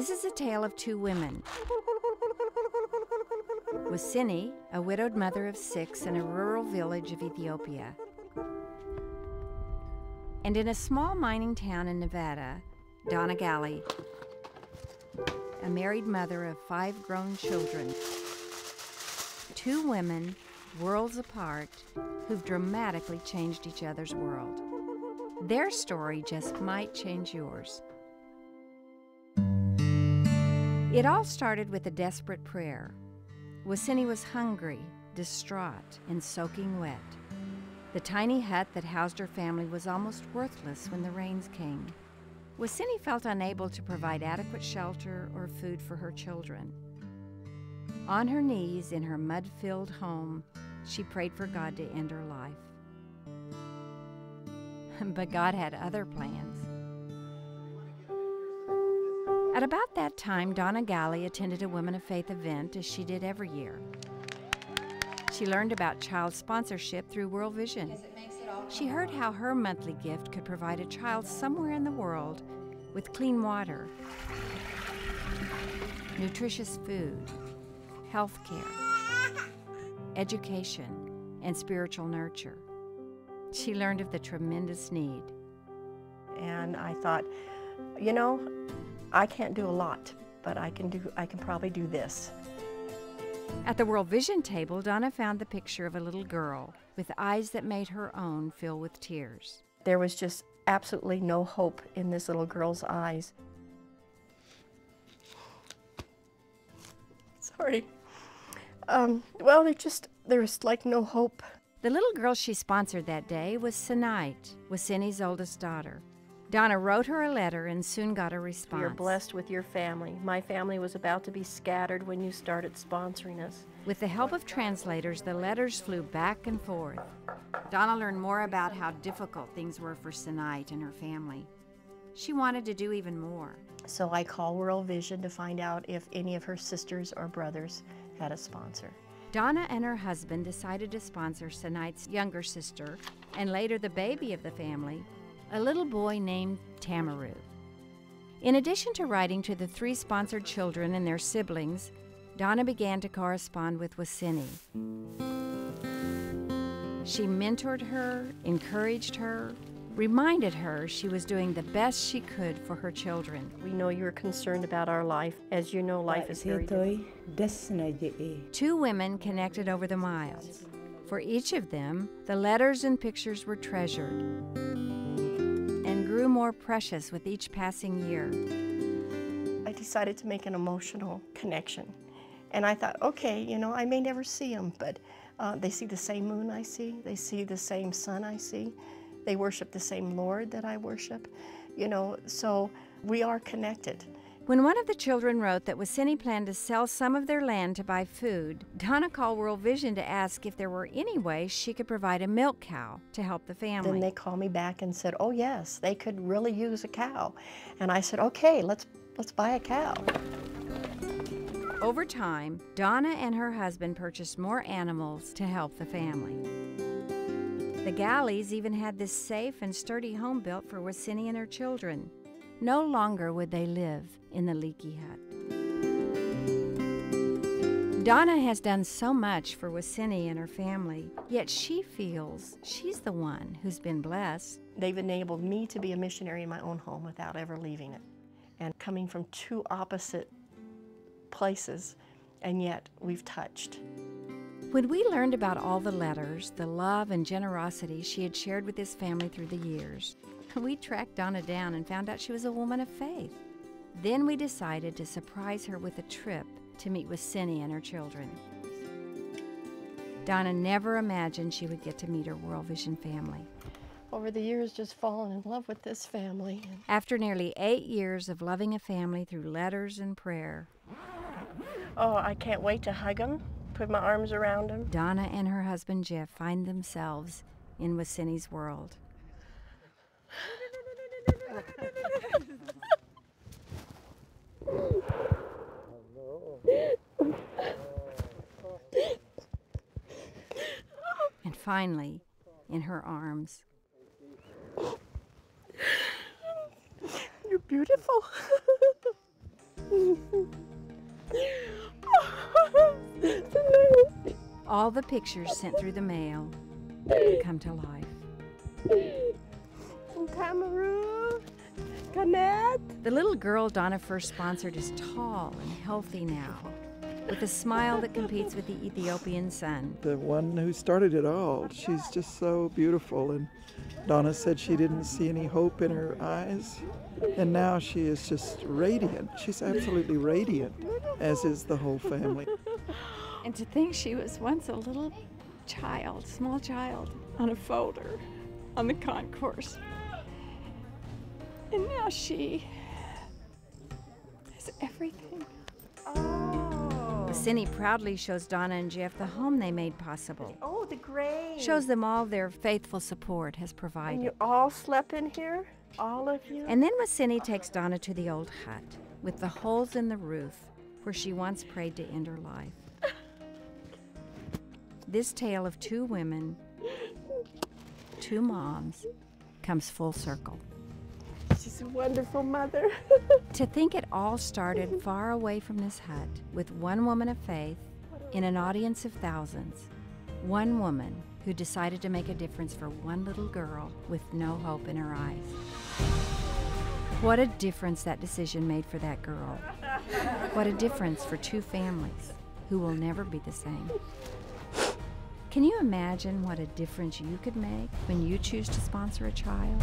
This is a tale of two women. Wasini, a widowed mother of 6 in a rural village of Ethiopia. And in a small mining town in Nevada, Donna Galli, a married mother of 5 grown children. Two women, worlds apart, who've dramatically changed each other's world. Their story just might change yours. It all started with a desperate prayer. Wasini was hungry, distraught, and soaking wet. The tiny hut that housed her family was almost worthless when the rains came. Wasini felt unable to provide adequate shelter or food for her children. On her knees in her mud-filled home, she prayed for God to end her life. But God had other plans. At about that time, Donna Galli attended a Women of Faith event, as she did every year. She learned about child sponsorship through World Vision. She heard how her monthly gift could provide a child somewhere in the world with clean water, nutritious food, health care, education, and spiritual nurture. She learned of the tremendous need. And I thought, you know, I can't do a lot, but I can probably do this. At the World Vision table, Donna found the picture of a little girl with eyes that made her own fill with tears. There was just absolutely no hope in this little girl's eyes. Sorry. Well, there was like no hope. The little girl she sponsored that day was Sanait, Wasini's oldest daughter. Donna wrote her a letter and soon got a response. You're blessed with your family. My family was about to be scattered when you started sponsoring us. With the help of translators, the letters flew back and forth. Donna learned more about how difficult things were for Sanait and her family. She wanted to do even more. So I called World Vision to find out if any of her sisters or brothers had a sponsor. Donna and her husband decided to sponsor Sanait's younger sister, and later the baby of the family, a little boy named Tamaru. In addition to writing to the 3 sponsored children and their siblings, Donna began to correspond with Wasini. She mentored her, encouraged her, reminded her she was doing the best she could for her children. We know you're concerned about our life. As you know, life is very difficult. 2 women connected over the miles. For each of them, the letters and pictures were treasured and grew more precious with each passing year. I decided to make an emotional connection. And I thought, okay, you know, I may never see them, but they see the same moon I see. They see the same sun I see. They worship the same Lord that I worship. You know, so we are connected. When one of the children wrote that Wasini planned to sell some of their land to buy food, Donna called World Vision to ask if there were any way she could provide a milk cow to help the family. Then they called me back and said, oh yes, they could really use a cow. And I said, okay, let's buy a cow. Over time, Donna and her husband purchased more animals to help the family. The Gallis even had this safe and sturdy home built for Wasini and her children. No longer would they live in the leaky hut. Donna has done so much for Wasini and her family, yet she feels she's the one who's been blessed. They've enabled me to be a missionary in my own home without ever leaving it. And coming from 2 opposite places, and yet we've touched. When we learned about all the letters, the love and generosity she had shared with this family through the years, we tracked Donna down and found out she was a woman of faith. Then we decided to surprise her with a trip to meet Wasini and her children. Donna never imagined she would get to meet her World Vision family. Over the years, just fallen in love with this family. After nearly 8 years of loving a family through letters and prayer, oh, I can't wait to hug them, put my arms around them. Donna and her husband Jeff find themselves in Wasini's world. And finally, in her arms. You're beautiful. All the pictures sent through the mail come to life. From Cameroon, Canette. The little girl Donna first sponsored is tall and healthy now, with a smile that competes with the Ethiopian sun. The one who started it all, she's just so beautiful, and Donna said she didn't see any hope in her eyes, and now she is just radiant. She's absolutely radiant, as is the whole family. And to think she was once a little child, small child, on a folder on the concourse. And now she has everything. Oh. Cindy proudly shows Donna and Jeff the home they made possible. Oh, the grave. Shows them all their faithful support has And provided. you all slept in here? All of you? And then Wasini takes Donna to the old hut with the holes in the roof where she once prayed to end her life. This tale of two women, two moms, comes full circle. She's a wonderful mother. To think it all started far away from this hut with one woman of faith in an audience of thousands. One woman who decided to make a difference for one little girl with no hope in her eyes. What a difference that decision made for that girl. What a difference for two families who will never be the same. Can you imagine what a difference you could make when you choose to sponsor a child?